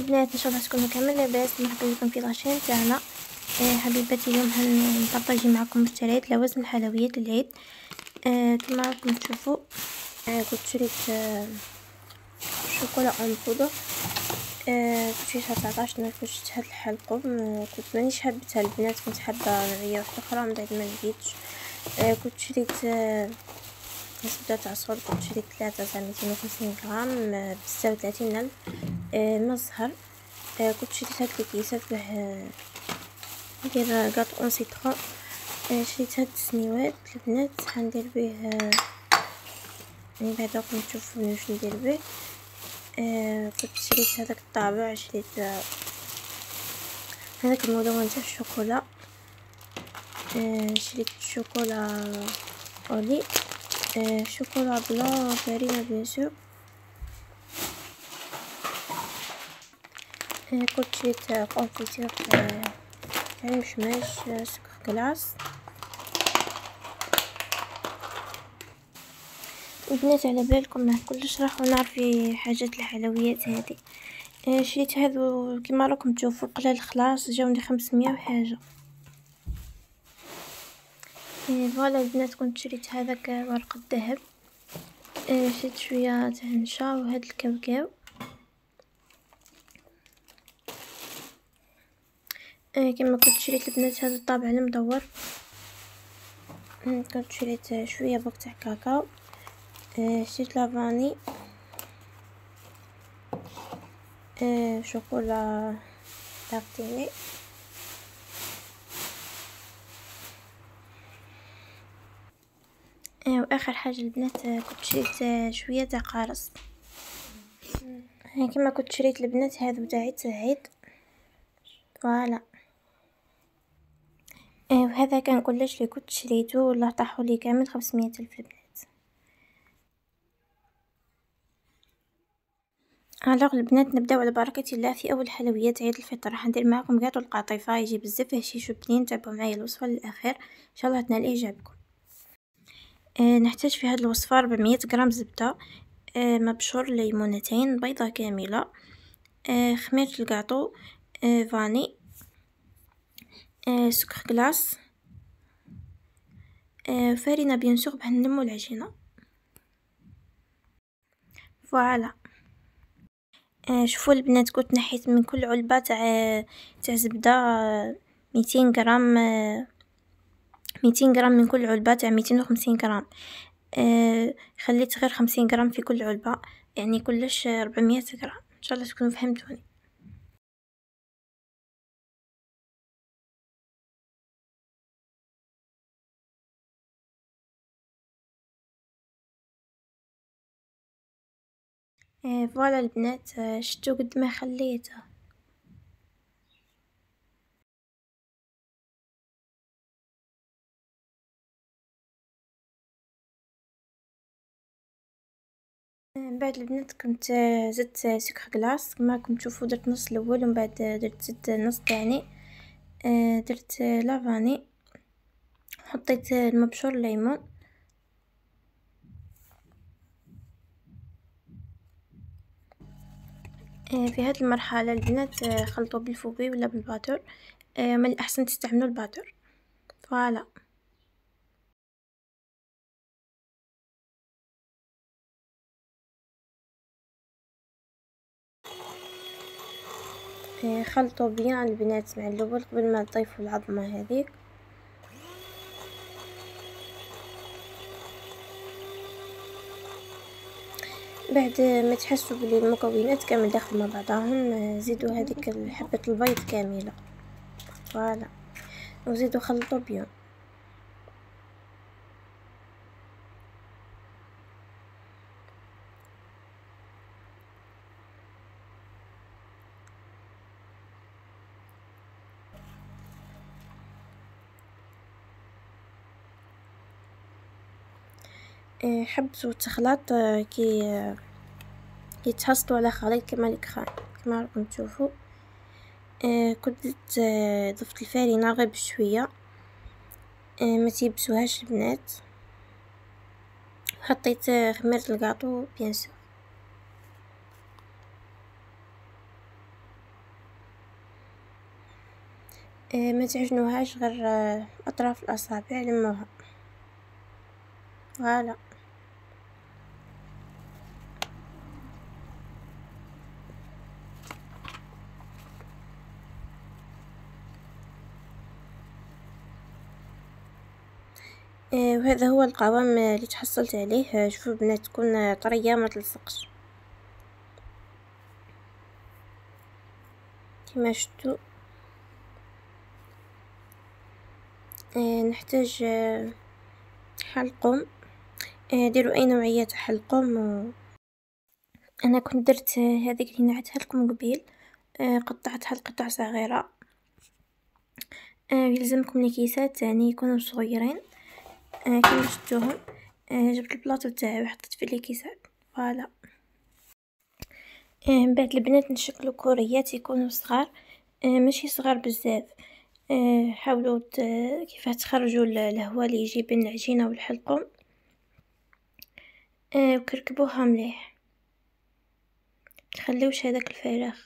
البنات ان شاء الله تكونوا كامل لاباس. مرحبا بكم في لاشين تاعنا. حبيباتي اليوم هنبارطاجي معكم مشتريات لوزن الحلويات للعيد. كما راكم تشوفوا كنت شريت شوكولا اون بودر. كنت شريتها 19 نرف باش تهد الحلقوم. كنت مانيش حابتها البنات، كنت حابه نوعيه واحده اخرى من بعد ما لقيتش. كنت شريت زبدة تاع صور، كنت شريت 3 تاع 250 غرام ب36,000 من الزهر. كنت شريت هاد الكيسات باه ندير غاطو اون سيترون. شريت هاد السنيوات البنات حندير به يعني بعد راكم تشوفوا واش ندير به. كنت شريت هذاك الطابع، شريت هذاك المدون تاع الشوكولا. شريت شوكولا اولي، شوكولا بلون فارينة بيان سور. كنت شريت كونفيتير تاع المشماش سكر كلاص. البنات على بالكم ما كلش راح نعرفي حاجات الحلويات هذه. شريت هذو كما راكم تشوفوا قلال خلاص، جاوني 500 وحاجه. فوالا البنات كنت شريت هذاك ورق الذهب. شريت شويه تاع النشا وهذا الكاوكاو. كما كنت شريت البنات هذا الطابع المدور. كنت شريت شويه بوك تاع كاكاو. شريت لافاني، شوكولا دارتيني. واخر حاجه البنات كنت شريت شويه تاع قارص. كما كنت شريت البنات هذو تاع عيد. فوالا. وهذا كان كلش اللي كنت شريته، والله طاحوا لي كامل 500 ألف البنات. الوغ البنات نبداو على بركه الله في اول حلويات عيد الفطر. راح ندير معكم كاطو القطيفه، يجي بزاف هشيش وبنين. تابعوا معايا الوصفه للاخير ان شاء الله تنال اعجابكم. نحتاج في هذه الوصفه 400 غرام زبده، مبشور، ليمونتين، بيضه كامله، خميرة الكاطو، فاني، سكر كلاص، فارينة بيان سور باه نلمو العجينه. فوالا. شوفوا البنات كنت نحيت من كل علبه تاع زبده 200 غرام. 200 غرام من كل علبه تاع 250 غرام. خليت غير 50 غرام في كل علبه، يعني كلش 400 غرام. ان شاء الله تكونوا فهمتوني. فوالا البنات، شتو قد ما خليته. من بعد البنات كنت زدت سكر كلاص كما راكم تشوفوا. درت نص الاول ومن بعد درت زدت نص تاني. درت لافاني، حطيت المبشور الليمون. في هذه المرحله البنات خلطوا بالفوبي ولا بالباتور. من الاحسن تستعملوا الباتور. فوالا. خلطوا بيان البنات مع الاول قبل ما تضيفوا العظمه هذيك. بعد ما تحسوا بلي المكونات كامل داخل مع بعضهم، زيدوا هذيك حبه البيض كامله. فوالا. وزيدوا خلطوا بيان. حبسوا التخلاط كي يتحصلوا على خليط كما الكران كما راكم تشوفوا. كنت ضفت الفارينة غير بشويه، ما تيبسوهاش البنات. حطيت خميرة الكاطو بيان سور. ما تعجنوهاش غير اطراف الاصابع لموها. فوالا. وهذا هو القوام اللي تحصلت عليه. شوفوا البنات تكون طريه ما تلصقش كما شفتوا. نحتاج حلقم. ديروا اي نوعيه حلقم. انا كنت درت هذيك اللي نعتها لكم قبيل. قطعتها لقطع صغيره. يلزمكم الكيسات يعني يكونوا صغيرين كما شفتوهم. جبت البلاطو تاعي وحطيت فيه الكيسات. فوالا. من بعد البنات نشكلوا كوريات يكونوا صغار، ماشي صغار بزاف. حاولوا كيفاه تخرجوا الهواء اللي يجي بين العجينه والحلقم. وكركبوها مليح، تخليوش هذاك الفراغ.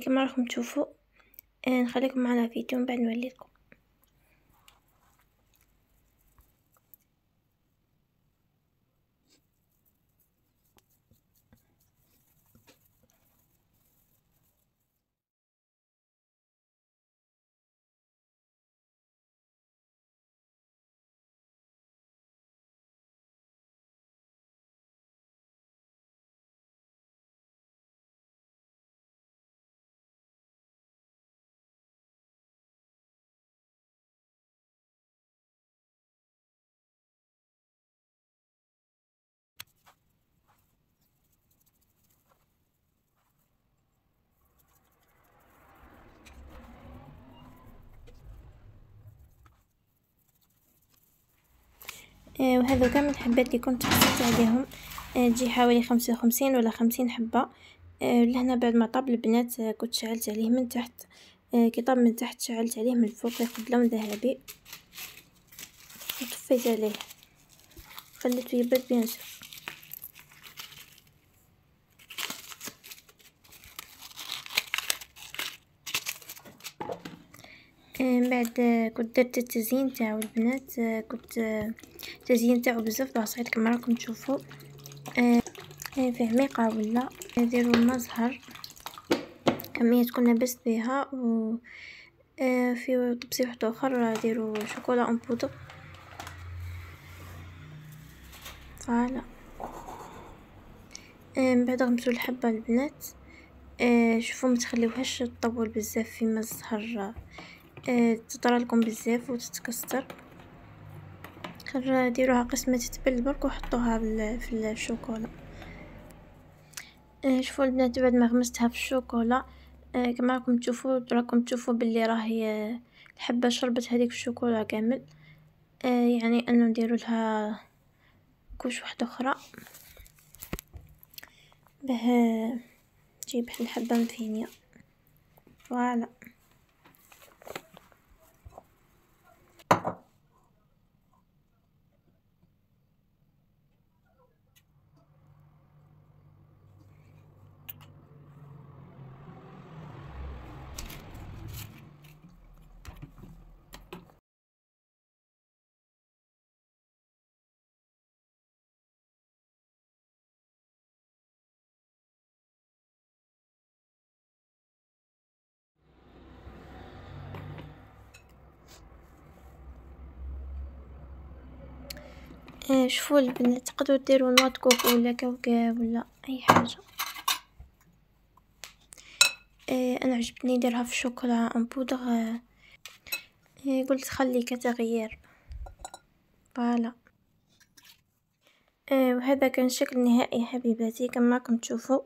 كما راكم تشوفوا. نخليكم معنا فيديو من بعد نوليكم. وهذا كامل الحبات اللي كنت حصلت عليهم. تجي حوالي 55 ولا 50 حبة. لهنا بعد ما طاب البنات كنت شعلت عليه من تحت. كي طاب من تحت شعلت عليه من الفوق ياخد لون ذهبي وطفيت عليه، خليته يبرد بيان سور. من بعد كنت درت التزيين تاعو البنات. كنت التزيين تاعو بزاف بسيط كما راكم تشوفوا. في عميقة ولا نديرو مزهر كمية تكون لبست بها. و في طبسي واحد اخر ديرو شوكولا اون بودر. فوالا. من بعد غمسوا الحبة البنات. شوفوا ما تخليوهاش تطول بزاف في مزهر. تطرى لكم بزاف وتتكسر. خير ديروها قسمة تتبل برك وحطوها في الشوكولا. شوفوا البنات بعد ما غمستها في الشوكولا. كما راكم تشوفوا باللي راهي الحبة شربت هذيك الشوكولا كامل. يعني انه نديرو لها كوش واحدة اخرى به تجيب الحبة مفينية. فوالا. شوفوا البنات تقدروا ديروا نواه كوكو ولا كاوكاو ولا اي حاجه. انا عجبتني نديرها في الشوكولا ان بودر. قلت خلي كتغيير. فوالا. وهذا كان الشكل النهائي حبيباتي كما راكم تشوفوا.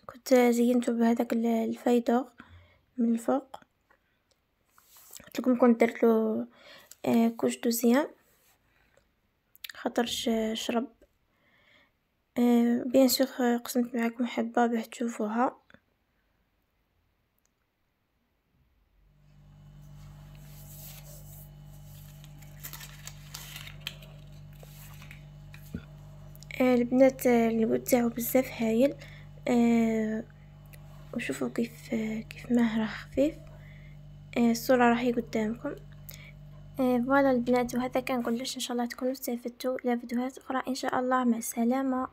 كنت زينته بهذاك الفيدور من الفوق. قلت لكم كنت درت له كوش دوزيام خاطرش شرب. بيان سور قسمت معاكم حبه باش تشوفوها. البنات اللوغو تاعو بزاف هايل. وشوفوا كيف ما راه خفيف. الصورة راهي قدامكم. فوالا البنات، وهذا كان كلش. ان شاء الله تكونوا استفدتوا. الى فيديوهات اخرى ان شاء الله. مع السلامة.